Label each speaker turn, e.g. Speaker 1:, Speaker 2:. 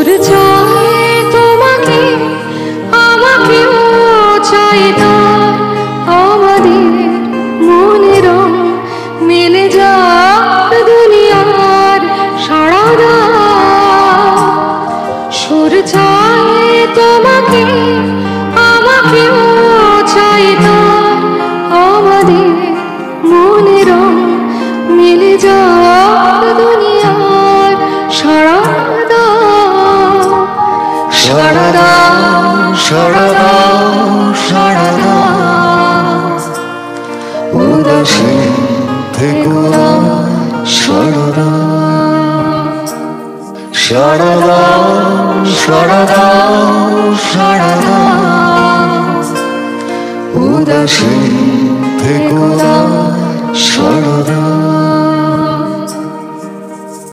Speaker 1: সুর চায় তোমাকে আমাকেও চাই তার আমাদের মনের রং মিলে যাক দুনিয়ার সারা রাত। সুর চায় তোমাকে আমাকেও চাই তার আমাদের মনের রং মিলে যাক দুনিয়ার সারা রাত। সারা রাত সারা রাত সারা রাত উদাসী থেকো না সারা রাত। সারা রাত সারা রাত সারা রাত উদাসী থেকো না সারা রাত।